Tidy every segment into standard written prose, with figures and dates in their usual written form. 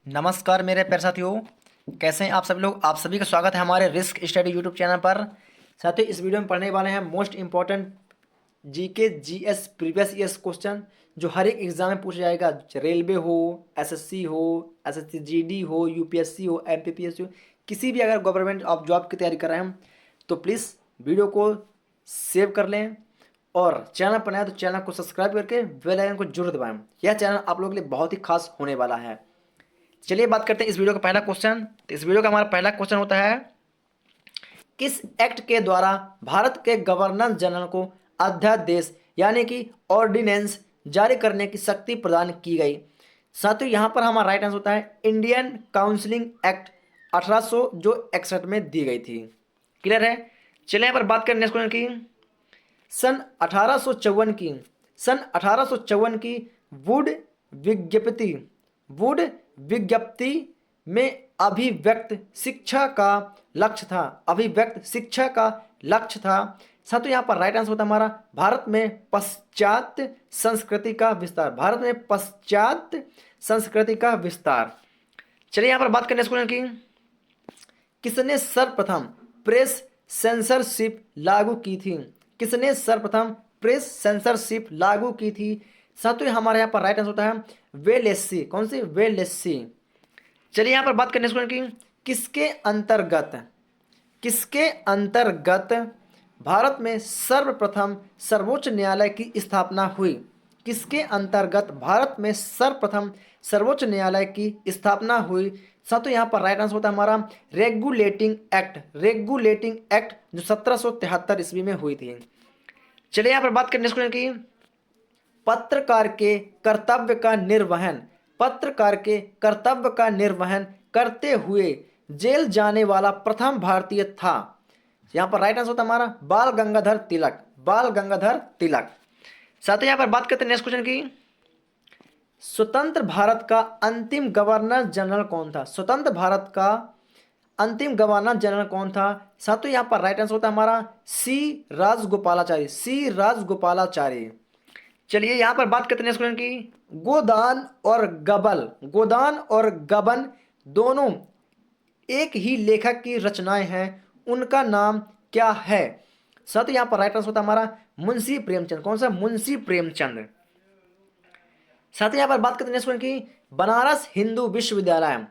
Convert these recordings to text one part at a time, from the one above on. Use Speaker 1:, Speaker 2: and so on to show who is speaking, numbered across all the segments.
Speaker 1: नमस्कार मेरे प्यारे साथियों। कैसे हैं आप सभी लोग। आप सभी का स्वागत है हमारे रिस्क स्टडी यूट्यूब चैनल पर। साथियों, इस वीडियो में पढ़ने वाले हैं most important GK GS previous years question जो हर एक एग्जाम में पूछा जाएगा। रेलवे हो, एसएससी हो, एसएससी जीडी हो, यूपीएससी हो, एमपीपीएससी हो, किसी भी अगर गवर्नमेंट ऑफ जॉब की तैयारी कर रहे हैं तो प्लीज़ वीडियो को सेव कर लें और चैनल पर नया तो चैनल को सब्सक्राइब करके बेल आइकन को जरूर दबाएं। यह चैनल आप लोगों के लिए बहुत ही खास होने वाला है। चलिए बात करते हैं इस वीडियो का पहला क्वेश्चन। तो इस वीडियो का हमारा पहला क्वेश्चन होता है, किस एक्ट के द्वारा भारत के गवर्नर जनरल को अध्यादेश यानी कि ऑर्डिनेंस जारी करने की शक्ति प्रदान की गई। साथियों, यहाँ पर हमारा राइट आंसर होता है इंडियन काउंसिलिंग एक्ट 1800 जो 61 में दी गई थी। क्लियर है। चलिए यहाँ पर बात करें नेक्स्ट क्वेश्चन की। सन 1854 की वुड विज्ञप्ति वुड विज्ञप्ति में अभिव्यक्त शिक्षा का लक्ष्य था। अभिव्यक्त शिक्षा का लक्ष्य था। साथियों, यहाँ पर राइट आंसर होता है हमारा भारत में पाश्चात्य संस्कृति का विस्तार। भारत में पाश्चात्य संस्कृति का विस्तार। चलिए यहाँ पर बात करें स्कूल की, किसने सर्वप्रथम प्रेस सेंसरशिप लागू की थी। किसने सर्वप्रथम प्रेस सेंसरशिप लागू की थी। साथियों, हमारे यहाँ पर राइट आंसर होता है वेलेस्सी। कौन सी? वेलेस्सी। चलिए यहाँ पर बात करने की, किसके अंतर्गत भारत में सर्वप्रथम सर्वोच्च न्यायालय की स्थापना हुई। किसके अंतर्गत भारत में सर्वप्रथम सर्वोच्च न्यायालय की स्थापना हुई। साथियों, यहाँ पर राइट आंसर होता है हमारा रेगुलेटिंग एक्ट। रेगुलेटिंग एक्ट जो 1773 ईस्वी में हुई थी। चलिए यहाँ पर बात करने की, पत्रकार के कर्तव्य का निर्वहन करते हुए जेल जाने वाला प्रथम भारतीय था। यहाँ पर राइट आंसर होता है हमारा बाल गंगाधर तिलक। साथ ही यहाँ पर बात करते हैं नेक्स्ट क्वेश्चन की, स्वतंत्र भारत का अंतिम गवर्नर जनरल कौन था। स्वतंत्र भारत का अंतिम गवर्नर जनरल कौन था। साथियों, यहाँ पर राइट आंसर होता है हमारा सी राजगोपालाचारी। चलिए यहाँ पर बात करते हैं नेक्स्ट क्वेश्चन की, गोदान और गबन दोनों एक ही लेखक की रचनाएं हैं, उनका नाम क्या है। साथियों, यहाँ पर राइट आंसर होता है हमारा मुंशी प्रेमचंद। कौन सा? मुंशी प्रेमचंद। साथ ही यहाँ पर बात करते हैं नेक्स्ट क्वेश्चन की, बनारस हिंदू विश्वविद्यालय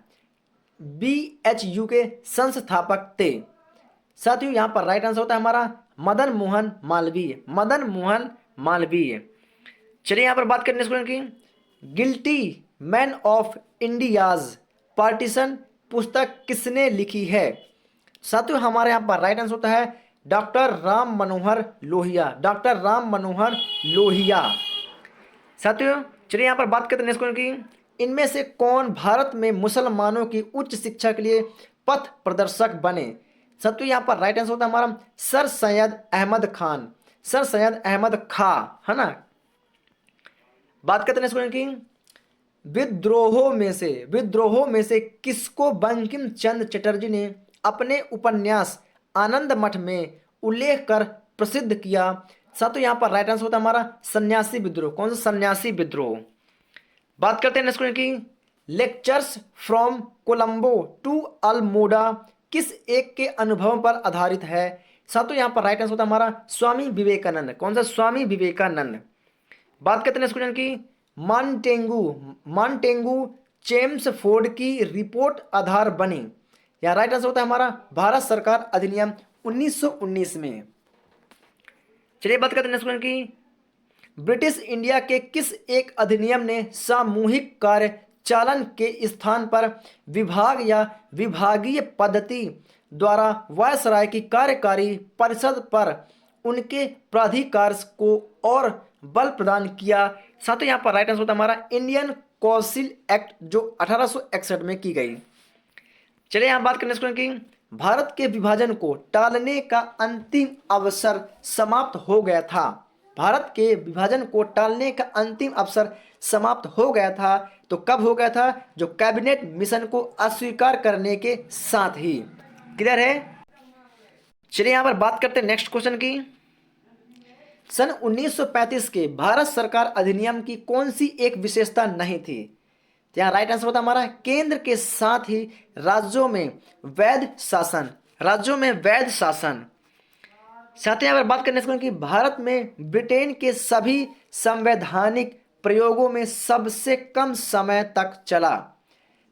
Speaker 1: BHU के संस्थापक थे। साथियों, यहाँ पर राइट आंसर होता है हमारा मदन मोहन मालवीय। चलिए यहाँ पर बात करें नेक्स्ट क्वेश्चन की, guilty man of India's partition पुस्तक किसने लिखी है। साथियों, हमारे यहाँ पर राइट आंसर होता है डॉक्टर राम मनोहर लोहिया। साथियों, चलिए यहाँ पर बात करते हैं नेक्स्ट क्वेश्चन की, इनमें से कौन भारत में मुसलमानों की उच्च शिक्षा के लिए पथ प्रदर्शक बने। साथियों, यहाँ पर राइट आंसर होता है हमारा सर सैयद अहमद खां, है ना। बात करते हैं नेक्स्ट क्वेश्चन की, विद्रोहों में से किसको बंकिम चंद्र चटर्जी ने अपने उपन्यास आनंद मठ में उल्लेख कर प्रसिद्ध किया। साथियों, यहाँ पर राइट आंसर होता है हमारा सन्यासी विद्रोह। कौन सा? सन्यासी विद्रोह। बात करते हैं नेक्स्ट क्वेश्चन की, lectures from Colombo to Almora किस एक के अनुभवों पर आधारित है। साथियों, यहाँ पर राइट आंसर होता है हमारा स्वामी विवेकानंद। कौन सा? स्वामी विवेकानंद। बात करते हैं नेक्स्ट क्वेश्चन की, मॉन्टेगू चेम्सफोर्ड की रिपोर्ट आधार बनी। या राइट आंसर होता है हमारा भारत सरकार अधिनियम 1919 में। चलिए बात करते हैं नेक्स्ट क्वेश्चन की, ब्रिटिश इंडिया के किस एक अधिनियम ने सामूहिक कार्य चालन के स्थान पर विभाग या विभागीय पद्धति द्वारा वायसराय की कार्यकारी परिषद पर उनके प्राधिकार को और बल प्रदान किया। साथ ही यहाँ पर राइट आंसर होता है हमारा इंडियन कौंसिल एक्ट जो 1861 में की गई। चलिए यहाँ बात करने की, भारत के विभाजन को टालने का अंतिम अवसर समाप्त हो गया था। भारत के विभाजन को टालने का अंतिम अवसर समाप्त हो गया था। तो कब हो गया था? जो कैबिनेट मिशन को अस्वीकार करने के साथ ही। क्लियर है। चलिए यहाँ पर बात करते हैं नेक्स्ट क्वेश्चन की, सन 1935 के भारत सरकार अधिनियम की कौन सी एक विशेषता नहीं थी। तो यहाँ राइट आंसर होता है हमारा केंद्र के साथ ही राज्यों में वैध शासन, राज्यों में वैध शासन। साथ ही अगर बात करने से कि भारत में ब्रिटेन के सभी संवैधानिक प्रयोगों में सबसे कम समय तक चला,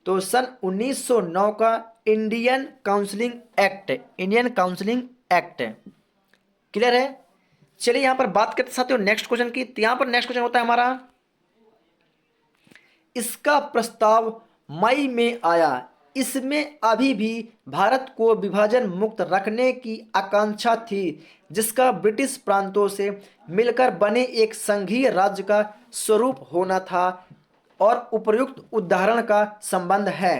Speaker 1: तो सन 1909 का Indian counselling act, Indian counselling act. Clear है। चलिए यहां पर बात करते साथियों नेक्स्ट क्वेश्चन की। तो यहां पर नेक्स्ट क्वेश्चन होता है हमारा, इसका प्रस्ताव मई में आया, इसमें अभी भी भारत को विभाजन मुक्त रखने की आकांक्षा थी, जिसका ब्रिटिश प्रांतों से मिलकर बने एक संघीय राज्य का स्वरूप होना था और उपर्युक्त उदाहरण का संबंध है।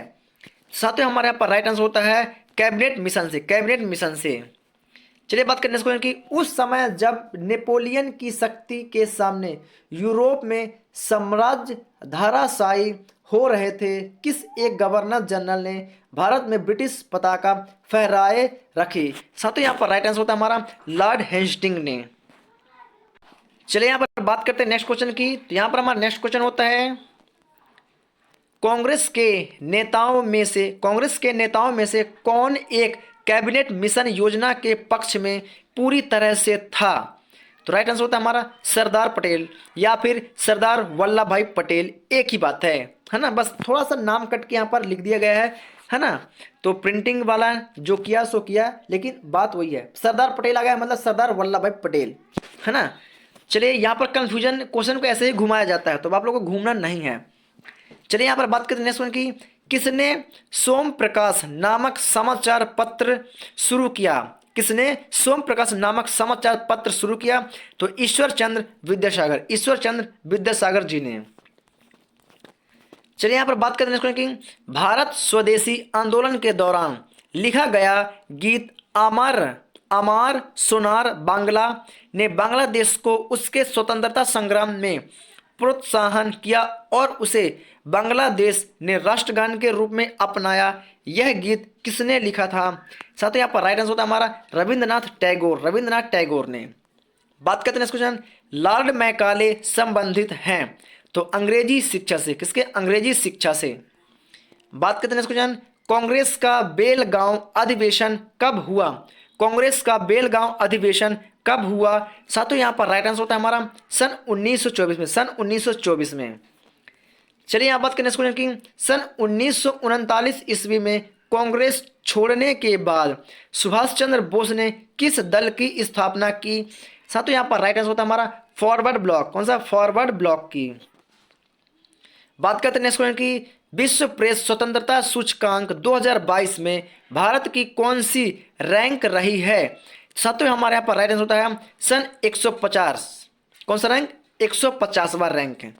Speaker 1: साथियों हमारे यहाँ पर राइट आंसर होता है कैबिनेट मिशन से, कैबिनेट मिशन से। चलिए बात करने से कि उस समय जब नेपोलियन की शक्ति के सामने यूरोप में साम्राज्य धराशायी हो रहे थे, किस एक गवर्नर जनरल ने भारत में ब्रिटिश पताका फहराए रखी। साथियों यहाँ पर राइट आंसर होता है हमारा लॉर्ड हेस्टिंग ने। चलिए यहाँ पर बात करते हैं नेक्स्ट क्वेश्चन की। तो यहाँ पर हमारा नेक्स्ट क्वेश्चन होता है, कांग्रेस के नेताओं में से कौन एक कैबिनेट मिशन योजना के पक्ष में पूरी तरह से था। तो राइट आंसर होता है हमारा सरदार पटेल या फिर सरदार वल्लभ भाई पटेल, एक ही बात है ना, बस थोड़ा सा नाम कट के यहाँ पर लिख दिया गया है ना। तो प्रिंटिंग वाला जो किया सो किया, लेकिन बात वही है, सरदार पटेल आ गया मतलब सरदार वल्लभ भाई पटेल, है ना। चलिए यहाँ पर कंफ्यूजन क्वेश्चन को ऐसे ही घुमाया जाता है, तो आप लोगों को घूमना नहीं है। चलिए यहाँ पर बात करते हैं नेक्स्ट वन की, किसने सोम प्रकाश नामक समाचार पत्र शुरू किया, किसने सोम प्रकाश नामक समाचार पत्र शुरू किया। तो ईश्वर चंद्र विद्यासागर जी ने। चलिए यहाँ पर बात करते हैं नेक्स्ट वन की, भारत स्वदेशी आंदोलन के दौरान लिखा गया गीत अमर अमार सोनार बांग्ला ने बांग्लादेश को उसके स्वतंत्रता संग्राम में प्रोत्साहन किया और उसे बांग्लादेश ने राष्ट्रगान के रूप में अपनाया। यह गीत किसने लिखा था। साथ ही यहाँ पर राइट आंसर होता है हमारा रविंद्रनाथ टैगोर ने। बात करते हैं नेक्स्ट क्वेश्चन, लॉर्ड मैकाले संबंधित हैं तो अंग्रेजी शिक्षा से, किसके, अंग्रेजी शिक्षा से। बात करते हैं नेक्स्ट क्वेश्चन, कांग्रेस का बेलगांव अधिवेशन कब हुआ, कांग्रेस का बेलगांव अधिवेशन कब हुआ। साथों यहाँ पर राइट आंसर होता है हमारा सन 1924 में, सन 1924 में। चलिए यहाँ बात करें स्टूडेंट की, सन 1939 ईस्वी में कांग्रेस छोड़ने के बाद सुभाष चंद्र बोस ने किस दल की स्थापना की। साथों यहाँ पर राइट आंसर होता है हमारा फॉरवर्ड ब्लॉक, कौन सा, फॉरवर्ड ब्लॉक की। बात करते हैं नेक्स्ट क्वेश्चन की, विश्व प्रेस स्वतंत्रता सूचकांक 2022 में भारत की कौन सी रैंक रही है। सातवें हमारे यहाँ पर राइट आंसर होता है सन 150, कौन सा रैंक, 150वां रैंक है।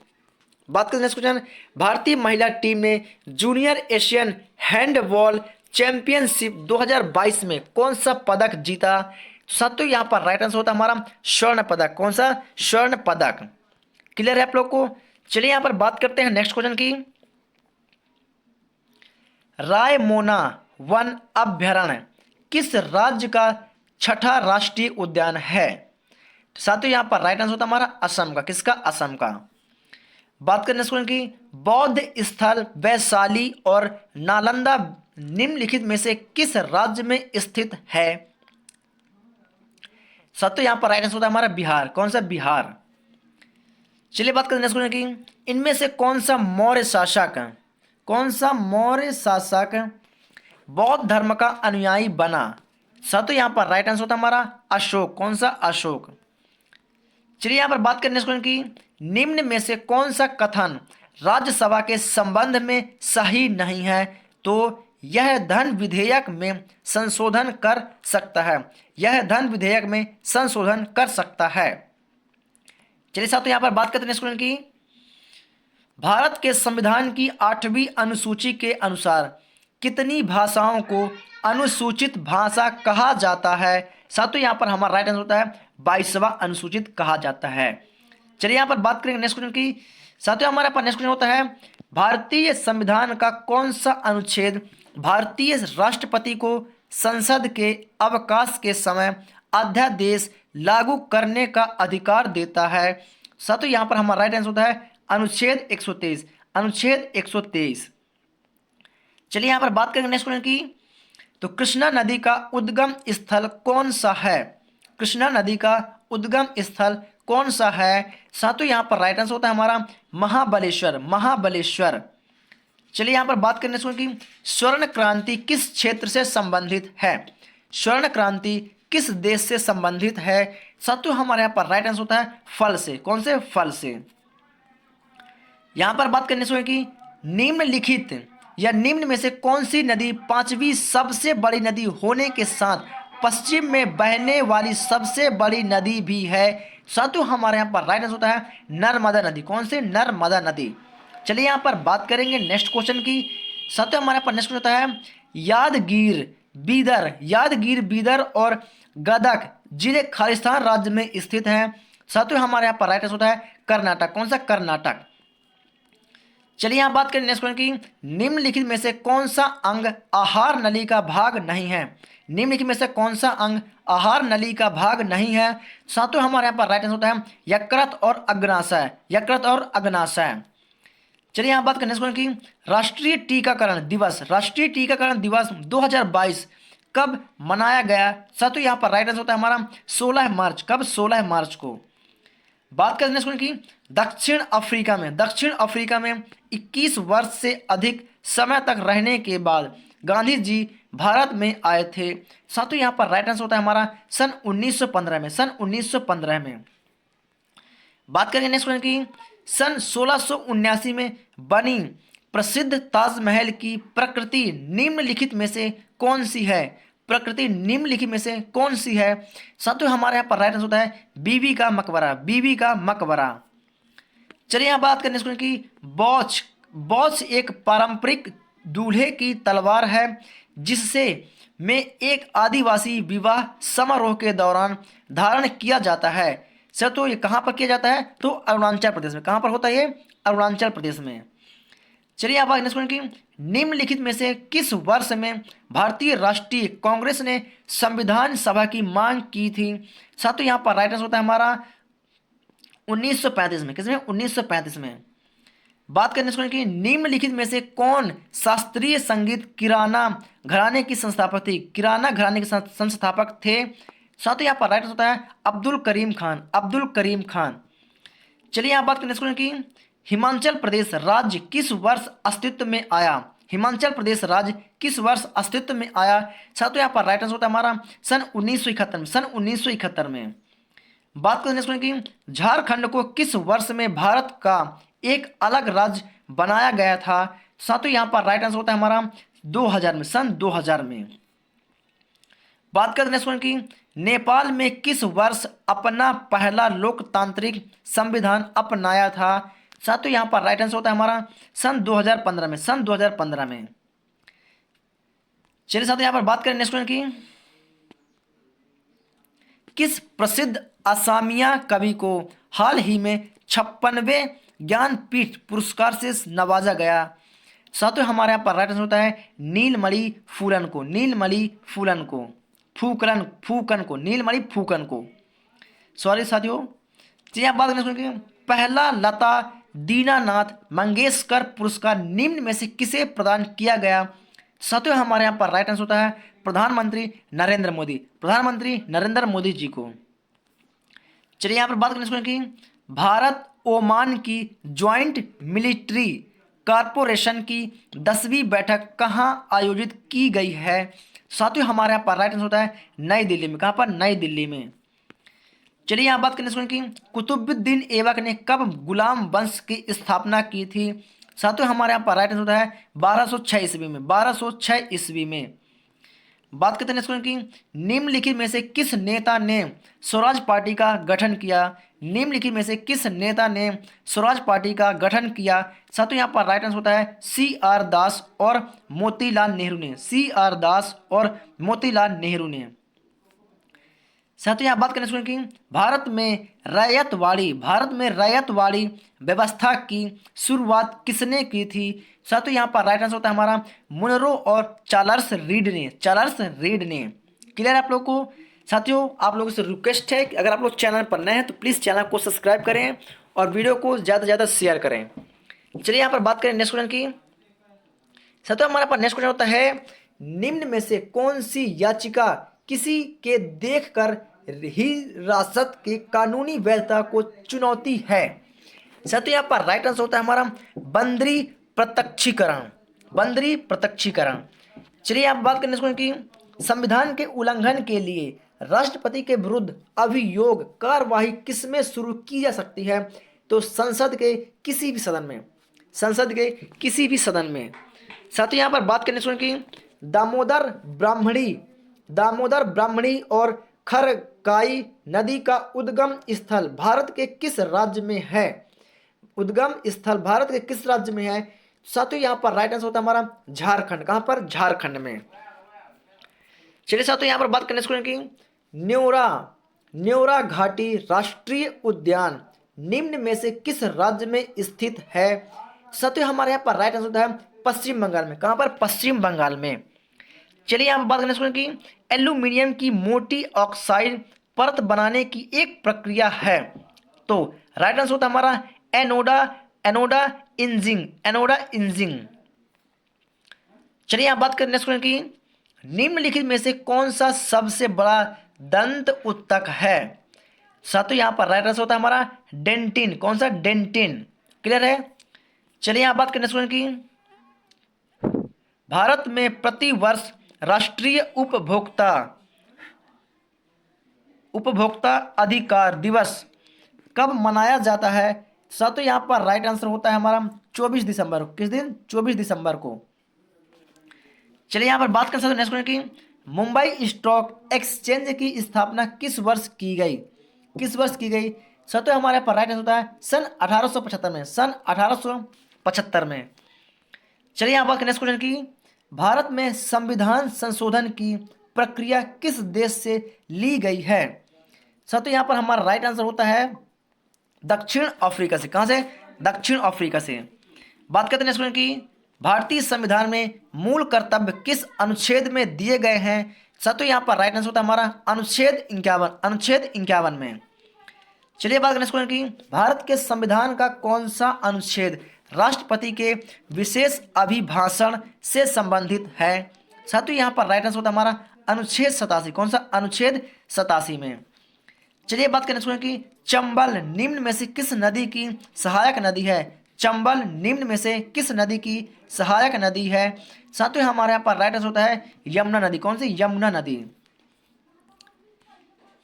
Speaker 1: बात करते हैं नेक्स्ट क्वेश्चन, भारतीय महिला टीम ने जूनियर एशियन हैंडबॉल चैंपियनशिप 2022 में कौन सा पदक जीता। सातों यहाँ पर राइट आंसर होता है हमारा स्वर्ण पदक, कौन सा, स्वर्ण पदक। क्लियर है आप लोग को। चलिए यहाँ पर बात करते हैं नेक्स्ट क्वेश्चन की, रायमोना वन अभ्यारण्य किस राज्य का छठा राष्ट्रीय उद्यान है। साथियों यहाँ पर राइट आंसर होता है हमारा असम का, किसका, असम का। बात करें नेक्स्ट क्वेश्चन की, बौद्ध स्थल वैशाली और नालंदा निम्नलिखित में से किस राज्य में स्थित है। साथियों यहाँ पर राइट आंसर होता है हमारा बिहार, कौन सा, बिहार। चलिए बात करें नेक्स्ट क्वेश्चन की, इनमें से कौन सा मौर्य शासक, कौन सा मौर्य शासक बौद्ध धर्म का अनुयायी बना। साथियों यहाँ पर राइट आंसर होता है हमारा अशोक, कौन सा, अशोक। चलिए यहाँ पर बात करें नेक्स्ट क्वेश्चन की, निम्न में से कौन सा कथन राज्यसभा के संबंध में सही नहीं है। तो यह धन विधेयक में संशोधन कर सकता है, यह धन विधेयक में संशोधन कर सकता है। चलिए साथियों यहाँ पर बात करते हैं नेक्स्ट क्वेश्चन की, भारत के संविधान की 8वीं अनुसूची के अनुसार कितनी भाषाओं को अनुसूचित भाषा कहा जाता है। साथियों यहाँ पर हमारा राइट आंसर होता है 22वां अनुसूचित कहा जाता है। चलिए यहाँ पर बात करेंगे नेक्स्ट क्वेश्चन की। साथियों हमारे पास नेक्स्ट क्वेश्चन होता है, भारतीय संविधान का कौन सा अनुच्छेद भारतीय राष्ट्रपति को संसद के अवकाश के समय अध्यादेश लागू करने का अधिकार देता है। साथियों यहाँ पर हमारा राइट आंसर होता है अनुच्छेद 123, अनुच्छेद 123। चलिए यहाँ पर बात करेंगे नेक्स्ट क्वेश्चन की। तो कृष्णा नदी का उद्गम स्थल कौन सा है? कृष्णा नदी का उद्गम स्थल कौन सा है? साथियों यहाँ पर राइट आंसर होता है हमारा महाबलेश्वर, महाबलेश्वर। चलिए यहाँ पर बात करने की स्वर्ण क्रांति किस क्षेत्र से संबंधित है? स्वर्ण क्रांति किस देश से संबंधित है? साथियों हमारे यहाँ पर राइट आंसर होता है फल से। कौन से? फल से। यहाँ पर बात करने की निम्नलिखित या निम्न में से कौन सी नदी पांचवी सबसे बड़ी नदी होने के साथ पश्चिम में बहने वाली सबसे बड़ी नदी भी है? साथियों हमारे यहाँ पर राइट आंसर होता है नर्मदा नदी। कौन से? नर्मदा नदी। चलिए यहाँ पर बात करेंगे नेक्स्ट क्वेश्चन की। साथियों हमारे यहाँ पर नेक्स्ट होता है यादगीर बीदर, यादगीर बीदर और गदक जिले खालिस्तान राज्य में स्थित हैं। साथियों हमारे यहाँ पर राइट आंसर होता है कर्नाटक। कौन सा? कर्नाटक। चलिए यहाँ बात करें नेक्स्ट क्वेश्चन की निम्नलिखित में से कौन सा अंग आहार नली का भाग नहीं है? निम्नलिखित में से कौन सा अंग आहार नली का भाग नहीं है? साथियों हमारे यहाँ पर राइट आंसर होता है यकृत और अग्नाशय, यकृत और अग्नाशय। चलिए यहाँ बात करें नेक्स्ट क्वेश्चन की राष्ट्रीय टीकाकरण दिवस, राष्ट्रीय टीकाकरण दिवस 2022 कब मनाया गया? साथियों यहाँ पर राइट आंसर होता है हमारा 16 मार्च। कब? 16 मार्च को। बात करें नेक्स्ट क्वेश्चन की दक्षिण अफ्रीका में, दक्षिण अफ्रीका में 21 वर्ष से अधिक समय तक रहने के बाद गांधी जी भारत में आए थे। साथियों यहाँ पर राइट आंसर होता है हमारा सन 1915 में, सन 1915 में। बात करेंगे नेक्स्ट क्वेश्चन की सन 1679 में बनी प्रसिद्ध ताजमहल की प्रकृति निम्नलिखित में से कौन सी है? प्रकृति निम्नलिखित में से कौन सी है? साथियों हमारे यहाँ पर राइट आंसर होता है बीबी का मकबरा, बीबी का मकबरा। चलिए यहाँ बात करें इसको कि बौछ, बौछ एक पारंपरिक दूल्हे की तलवार है जिससे में एक आदिवासी विवाह समारोह के दौरान धारण किया जाता है। सर तो ये कहाँ पर किया जाता है? तो अरुणाचल प्रदेश में। कहाँ पर होता है ये? अरुणाचल प्रदेश में। चलिए आप नेक्स्ट क्वेश्चन की निम्नलिखित में से किस वर्ष में भारतीय राष्ट्रीय कांग्रेस ने संविधान सभा की मांग की थी? साथियों यहाँ पर राइट आंसर होता है हमारा 1935 में। किसमें? 1935 में। बात करने इसको कि निम्नलिखित में से कौन शास्त्रीय संगीत किराना घराने की संस्थापक थी? किराना घराने के संस्थापक थे। साथ ही यहाँ पर राइट होता है अब्दुल करीम खान, अब्दुल करीम खान। चलिए यहाँ बात करने इसको कि हिमाचल प्रदेश राज्य किस वर्ष अस्तित्व में आया? हिमाचल प्रदेश राज्य किस वर्ष अस्तित्व में आया? साथ ही यहाँ पर राइट आंसर होता है हमारा सन 1971 में, सन 1971 में। बात करने इसको कि झारखंड को किस वर्ष में भारत का एक अलग राज्य बनाया गया था? साथियों यहाँ पर राइट आंसर होता है हमारा 2000 में, सन 2000 में। बात करते हैं कि नेपाल में किस वर्ष अपना पहला लोकतांत्रिक संविधान अपनाया था? साथियों यहाँ पर राइट आंसर होता है हमारा सन 2015 में, सन 2015 में। चलिए साथियों यहाँ पर बात करें नेक्स्ट की किस प्रसिद्ध असमिया कवि को हाल ही में 56वें ज्ञानपीठ पुरस्कार से नवाजा गया? साथियों हमारे यहाँ पर राइट आंसर होता है नीलमणि फूलन को, नीलमणि फूलन को, फूकन फूकन को, नीलमणि फूकन को। सॉरी साथियों। चलिए आप बात करने की पहला लता दीनानाथ मंगेशकर पुरस्कार निम्न में से किसे प्रदान किया गया? साथियों हमारे यहाँ पर राइट आंसर होता है प्रधानमंत्री नरेंद्र मोदी, प्रधानमंत्री नरेंद्र मोदी जी को। चलिए यहाँ पर बात करने की भारत ओमान की ज्वाइंट मिलिट्री कॉरपोरेशन की 10वीं बैठक कहाँ आयोजित की गई है? साथियों हमारे यहाँ पर राइट आंसर होता है नई दिल्ली में। कहाँ पर? नई दिल्ली में। चलिए यहाँ बात करने की कुतुबुद्दीन ऐबक ने कब गुलाम वंश की स्थापना की थी? साथियों हमारे यहाँ पर राइट आंसर होता है 1206 ईस्वी में, 1206 ईस्वी में। बात करते हैं कि निम्नलिखित में से किस नेता ने स्वराज पार्टी का गठन किया? निम्नलिखित में से किस नेता ने स्वराज पार्टी का गठन किया? साथियों यहाँ पर राइट आंसर होता है CR दास और मोतीलाल नेहरू ने, CR दास और मोतीलाल नेहरू ने। साथियों यहाँ बात करें कि भारत में रैयतवाड़ी व्यवस्था की शुरुआत किसने की थी? साथियों यहाँ पर राइट आंसर होता है हमारा मुनरो और चार्ल्स रीड ने, चार्ल्स रीड ने। क्लियर आप लोग को? साथियों आप लोगों से रिक्वेस्ट है कि अगर आप लोग चैनल पर नए हैं तो प्लीज़ चैनल को सब्सक्राइब करें और वीडियो को ज़्यादा से ज़्यादा शेयर करें। चलिए यहाँ पर बात करें नेक्स्ट क्वेश्चन की। सर हमारे पास नेक्स्ट क्वेश्चन होता है, निम्न में से कौन सी याचिका किसी के देखकर हिरासत की कानूनी वैधता को चुनौती है? सर तो यहाँ पर राइट आंसर होता है हमारा बंदरी प्रत्यक्षीकरण, बंदरी प्रत्यक्षीकरण। चलिए आप बात करें नेक्स्ट क्वेश्चन की, संविधान के उल्लंघन के लिए राष्ट्रपति के विरुद्ध अभियोग कार्यवाही किसमें शुरू की जा सकती है? तो संसद के किसी भी सदन में, संसद के किसी भी सदन में। साथ ही यहाँ पर बात करने की, दामोदर ब्राह्मणी और खरकाई नदी का उद्गम स्थल भारत के किस राज्य में है? उद्गम स्थल भारत के किस राज्य में है? साथियों यहाँ पर राइट आंसर होता है हमारा झारखंड। कहाँ पर? झारखंड में। चलिए साथियों यहाँ पर बात करने की, न्योरा घाटी राष्ट्रीय उद्यान निम्न में से किस राज्य में स्थित है? साथियों हमारे यहाँ पर राइट आंसर होता है पश्चिम बंगाल में। कहाँ पर? पश्चिम बंगाल में। चलिए यहाँ पर बात करने की, एल्यूमिनियम की मोटी ऑक्साइड परत बनाने की एक प्रक्रिया है। तो राइट आंसर होता है हमारा एनोडा इंजिंग। चलिए यहाँ बात करें नेक्स्ट क्वेश्चन की, निम्नलिखित में से कौन सा सबसे बड़ा दंत उत्तक है? साथियों यहाँ पर राइट आंसर होता है हमारा डेंटिन। कौन सा? डेंटिन। क्लियर है। चलिए यहाँ बात करें नेक्स्ट क्वेश्चन की, भारत में प्रति वर्ष राष्ट्रीय उपभोक्ता अधिकार दिवस कब मनाया जाता है? साथियों यहाँ पर राइट आंसर होता है हमारा 24 दिसंबर। किस दिन? 24 दिसंबर को। चलिए यहाँ पर बात कर सकते हैं नेक्स्ट क्वेश्चन की, मुंबई स्टॉक एक्सचेंज की स्थापना किस वर्ष की गई? किस वर्ष की गई? साथियों हमारे यहाँ पर राइट आंसर होता है सन 1875 में। सन 1875 में। चलिए यहाँ बात करें नेक्स्ट क्वेश्चन की, भारत में संविधान संशोधन की प्रक्रिया किस देश से ली गई है? साथियों यहाँ पर हमारा राइट आंसर होता है दक्षिण अफ्रीका से। कहाँ से? दक्षिण अफ्रीका से। बात करते हैं नेक्स्ट क्वेश्चन की, भारतीय संविधान में मूल कर्तव्य किस अनुच्छेद में दिए गए हैं? साथियों यहाँ पर राइट आंसर होता है हमारा अनुच्छेद 51 में। चलिए बात करें नेक्स्ट क्वेश्चन की, भारत के संविधान का कौन सा अनुच्छेद राष्ट्रपति के विशेष अभिभाषण से संबंधित है? साथियों यहाँ पर राइट आंसर होता है हमारा अनुच्छेद 87। कौन सा? अनुच्छेद 87 में। चलिए बात करें नेक्स्ट क्वेश्चन की, चंबल निम्न में से किस नदी की सहायक नदी है? चंबल निम्न में से किस नदी की सहायक नदी है? साथियों हमारे यहाँ पर राइट आंसर होता है यमुना नदी। कौन सी? यमुना नदी।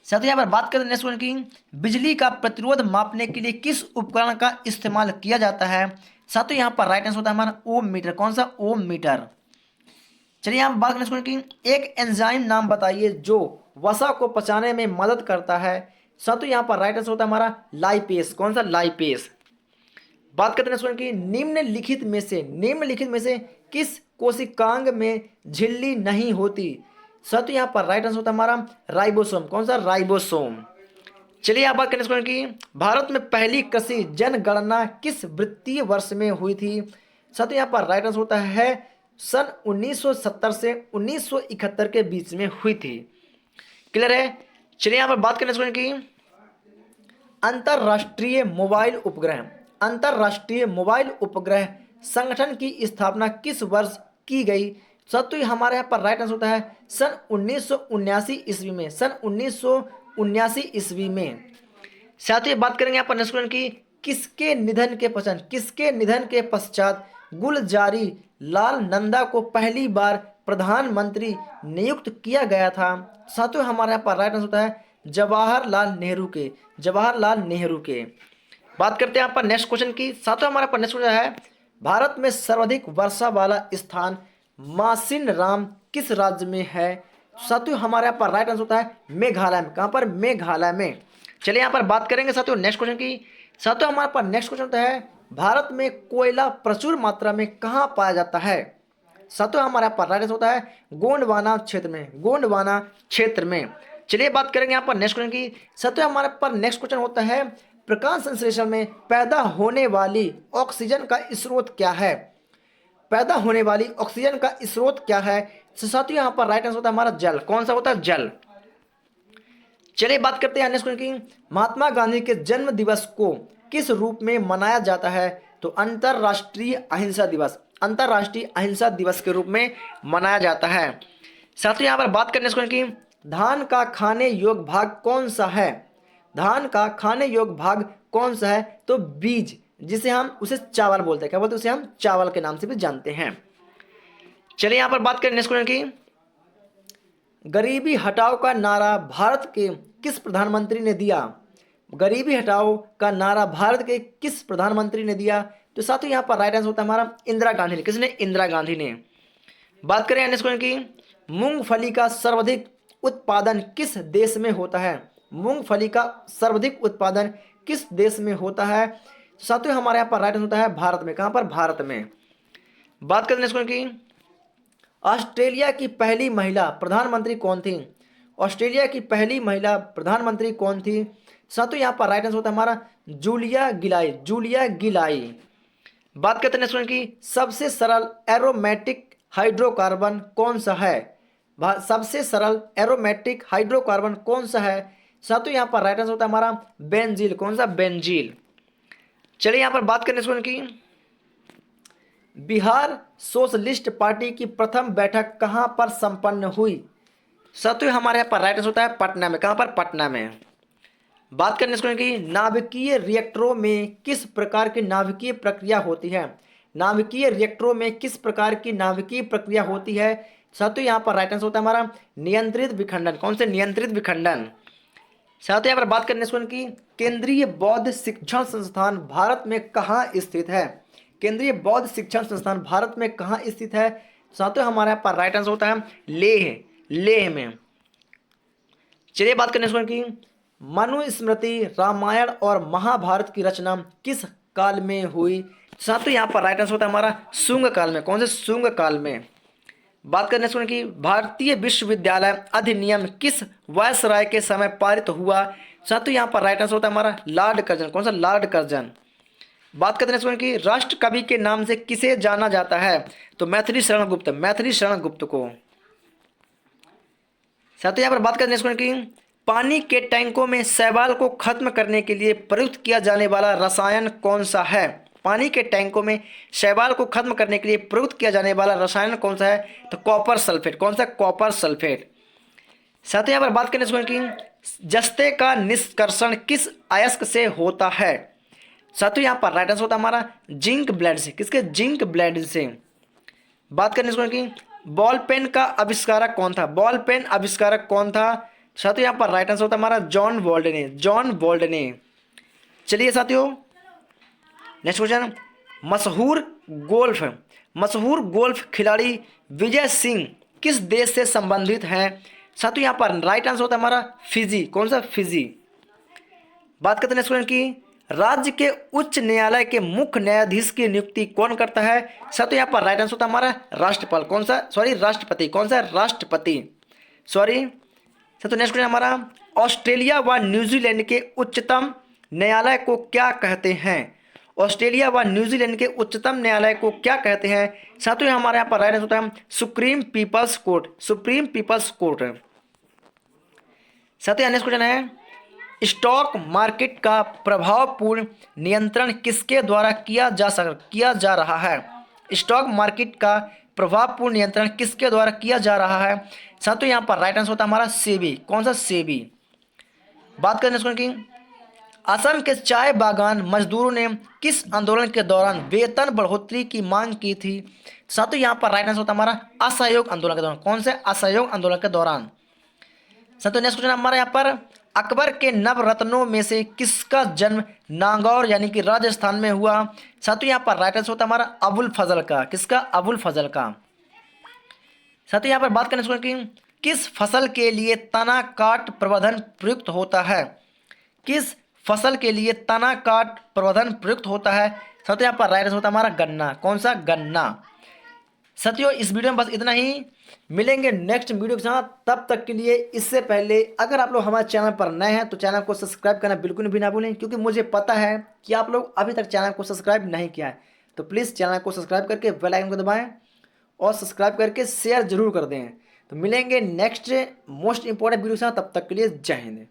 Speaker 1: साथियों यहाँ पर बात करें नेक्स्ट क्वेश्चन की, बिजली का प्रतिरोध मापने के लिए किस उपकरण का इस्तेमाल किया जाता है? साथियों यहाँ पर राइट आंसर होता है हमारा ओम मीटर। कौन सा? ओम मीटर। चलिए यहाँ पर बात करें की, एक एंजाइम नाम बताइए जो वसा को पचाने में मदद करता है। साथियों यहाँ पर राइट आंसर होता है हमारा लाइपेस। कौन सा? लाइपेस। बात करते हैं की, निम्नलिखित में से किस कोशिकांग में झिल्ली नहीं होती? साथियों यहाँ पर राइट आंसर होता है हमारा राइबोसोम। कौन सा? राइबोसोम। चलिए यहाँ बात करें की, भारत में पहली कृषि जनगणना किस वित्तीय वर्ष में हुई थी? साथियों यहाँ पर राइट आंसर होता है सन 1970 से 1971 के बीच में हुई थी। क्लियर है। चलिए यहाँ पर बात करें की, अंतरराष्ट्रीय मोबाइल उपग्रह संगठन की स्थापना किस वर्ष की गई? साथियों हमारे यहाँ पर राइट आंसर होता है सन 1979 ईस्वी में। सन 1979 ईस्वी में। साथियों बात करेंगे यहाँ पर नेक्स्ट क्वेश्चन की, किसके निधन के पश्चात गुलजारी लाल नंदा को पहली बार प्रधानमंत्री नियुक्त किया गया था? साथियों हमारे यहाँ पर राइट आंसर होता है जवाहरलाल नेहरू के। बात करते हैं यहाँ पर नेक्स्ट क्वेश्चन की। साथियों हमारे पर नेक्स्ट क्वेश्चन है, भारत में सर्वाधिक वर्षा वाला स्थान मासिनराम किस राज्य में है? साथियों हमारे यहाँ पर राइट आंसर होता है मेघालय में। कहाँ पर? मेघालय में। चलिए यहाँ पर बात करेंगे साथियों नेक्स्ट क्वेश्चन की। साथियों हमारे पास नेक्स्ट क्वेश्चन होता है, भारत में कोयला प्रचुर मात्रा में कहाँ पाया जाता है? साथियों हमारे यहाँ पर राइट आंसर होता है गोंडवाना क्षेत्र में। चलिए बात करेंगे यहाँ पर नेक्स्ट क्वेश्चन की। साथियों हमारे पर नेक्स्ट क्वेश्चन होता है, प्रकाश संश्लेषण में पैदा होने वाली ऑक्सीजन का स्रोत क्या है? पैदा होने वाली ऑक्सीजन का स्रोत क्या है? साथियों यहाँ पर राइट आंसर होता है हमारा जल। कौन सा होता है? जल। चलिए बात करते हैं नेक्स्ट क्वेश्चन की, महात्मा गांधी के जन्म दिवस को किस रूप में मनाया जाता है? तो अंतर्राष्ट्रीय अहिंसा दिवस, अंतर्राष्ट्रीय अहिंसा दिवस के रूप में मनाया जाता है। साथ ही यहाँ पर बात करने इसको कि धान का खाने योग्य भाग कौन सा है, धान का खाने योग्य भाग कौन सा है, तो बीज, जिसे हम उसे चावल बोलते हैं, क्या बोलते हैं उसे हम चावल के नाम से भी जानते हैं। चलिए यहाँ पर बात करें नेक्स्ट क्वेश्चन की, गरीबी हटाओ का नारा भारत के किस प्रधानमंत्री ने दिया, गरीबी हटाओ का नारा भारत के किस प्रधानमंत्री ने दिया, तो साथियों यहाँ पर राइट आंसर होता है हमारा इंदिरा गांधी ने। किसने? इंदिरा गांधी ने। बात करें नेक्स्ट क्वेश्चन की, मूंगफली का सर्वाधिक उत्पादन किस देश में होता है, मूंगफली का सर्वाधिक उत्पादन किस देश में होता है, साथियों हमारे यहाँ पर राइट आंसर होता है भारत में। कहाँ पर? भारत में। बात करें नेक्स्ट क्वेश्चन की, ऑस्ट्रेलिया की पहली महिला प्रधानमंत्री कौन थी, ऑस्ट्रेलिया की पहली महिला प्रधानमंत्री कौन थी, साथियों यहाँ पर राइट आंसर होता है हमारा जूलिया गिलाई, जूलिया गिलाई। बात करते हैं नेक्स्ट क्वेश्चन की, सबसे सरल एरोमेटिक हाइड्रोकार्बन कौन सा है, सबसे सरल एरोमेटिक हाइड्रोकार्बन कौन सा है, साथियों यहाँ पर राइट आंसर होता है हमारा बेंजील। कौन सा? बेंजील। चलिए यहाँ पर बात करने इसको की, बिहार सोशलिस्ट पार्टी की प्रथम बैठक कहाँ पर संपन्न हुई, साथियों हमारे यहाँ पर राइट आंसर होता है पटना में। कहाँ पर? पटना में। बात करने इसको की, नाभिकीय रिएक्टरों में किस प्रकार की नाभिकीय प्रक्रिया होती है, नाभिकीय रिएक्टरों में किस प्रकार की नाभिकीय प्रक्रिया होती है, साथियों यहाँ पर राइट आंसर होता है हमारा नियंत्रित विखंडन। कौन से? नियंत्रित विखंडन। साथियों यहाँ पर बात करने इसको की, केंद्रीय बौद्ध शिक्षण संस्थान भारत में कहाँ स्थित है, केंद्रीय बौद्ध शिक्षण संस्थान भारत में कहाँ स्थित है, साथियों हमारे यहाँ पर राइट आंसर होता है लेह, लेह में। चलिए बात करने इसको की, मनुस्मृति, रामायण और महाभारत की रचना किस काल में हुई, साथियों यहाँ पर राइट आंसर होता है हमारा शुंग काल में। कौन से? शुंग काल में। बात करने इसको की, भारतीय विश्वविद्यालय अधिनियम किस वायसराय के समय पारित हुआ, साथियों यहाँ पर राइट आंसर होता है हमारा लॉर्ड कर्जन। कौन सा? Lord Curzon. बात करते हैं इसको की, राष्ट्र कवि के नाम से किसे जाना जाता है, तो मैथिली शरण गुप्त, मैथिली शरण गुप्त को। साथियों यहाँ पर बात करते हैं इसको की, पानी के टैंकों में शैवाल को खत्म करने के लिए प्रयुक्त किया जाने वाला रसायन कौन सा है, पानी के टैंकों में शैवाल को खत्म करने के लिए प्रयुक्त किया जाने वाला रसायन कौन सा है, तो कॉपर सल्फेट। कौन सा? Copper sulphate. साथ ही यहाँ पर बात करने इसको की, जस्ते का निष्कर्षण किस अयस्क से होता है, साथियों यहाँ पर राइट आंसर होता है हमारा जिंक ब्लेड से। किसके? जिंक ब्लेड से। बात करने इसको की, बॉल पेन का आविष्कारक कौन था, बॉल पेन आविष्कारक कौन था, साथियों यहाँ पर राइट आंसर होता है हमारा जॉन बोल्डने, जॉन बोल्डने। चलिए साथियों नेक्स्ट क्वेश्चन, मशहूर गोल्फ खिलाड़ी विजय सिंह किस देश से संबंधित हैं, साथियों यहाँ पर राइट आंसर होता है हमारा फिजी। कौन सा? फिजी। बात करते हैं नेक्स्ट क्वेश्चन की, राज्य के उच्च न्यायालय के मुख्य न्यायाधीश की नियुक्ति कौन करता है, साथियों यहाँ पर राइट आंसर होता है हमारा राष्ट्रपाल। कौन सा? सॉरी राष्ट्रपति। कौन सा? राष्ट्रपति। सॉरी। तो नेक्स्ट क्वेश्चन हमारा, ऑस्ट्रेलिया व न्यूजीलैंड के उच्चतम न्यायालय को क्या कहते हैं, ऑस्ट्रेलिया व न्यूजीलैंड के उच्चतम न्यायालय को क्या कहते हैं, साथियों हमारे यहाँ पर राइट आंसर होता है supreme people's court, supreme people's court. साथियों नेक्स्ट क्वेश्चन है, स्टॉक मार्केट का प्रभावपूर्ण नियंत्रण किसके द्वारा किया जा रहा है, स्टॉक मार्केट का प्रभावपूर्ण नियंत्रण किसके द्वारा किया जा रहा है, साथियों यहाँ पर राइट आंसर होता है हमारा सेबी। कौन सा? सेबी। बात करें इसको की, असम के चाय बागान मजदूरों ने किस आंदोलन के दौरान वेतन बढ़ोतरी की मांग की थी, साथियों यहाँ पर राइट आंसर होता है हमारा असहयोग आंदोलन के दौरान। कौन से? असहयोग आंदोलन के दौरान। साथियों नेक्स्ट क्वेश्चन हमारा यहाँ पर, अकबर के नवरत्नों में से किसका जन्म नागौर यानी कि राजस्थान में हुआ, साथियों यहाँ पर राइट आंसर होता है हमारा अबुल फजल का। किसका? अबुल फजल का। साथियों यहाँ पर बात करने इसको की, किस फसल के लिए तना काट प्रबंधन प्रयुक्त होता है, किस फसल के लिए तना काट प्रबंधन प्रयुक्त होता है, साथियों यहाँ पर राइट आंसर होता है हमारा गन्ना। कौन सा? गन्ना। साथियों इस वीडियो में बस इतना ही, मिलेंगे नेक्स्ट वीडियो के साथ, तब तक के लिए इससे पहले अगर आप लोग हमारे चैनल पर नए हैं तो चैनल को सब्सक्राइब करना बिल्कुल भी ना भूलें, क्योंकि मुझे पता है कि आप लोग अभी तक चैनल को सब्सक्राइब नहीं किया है। तो प्लीज़ चैनल को सब्सक्राइब करके बेल आइकन को दबाएं और सब्सक्राइब करके शेयर जरूर कर दें। तो मिलेंगे नेक्स्ट मोस्ट इंपॉर्टेंट वीडियो के साथ, तब तक के लिए जय हिंद।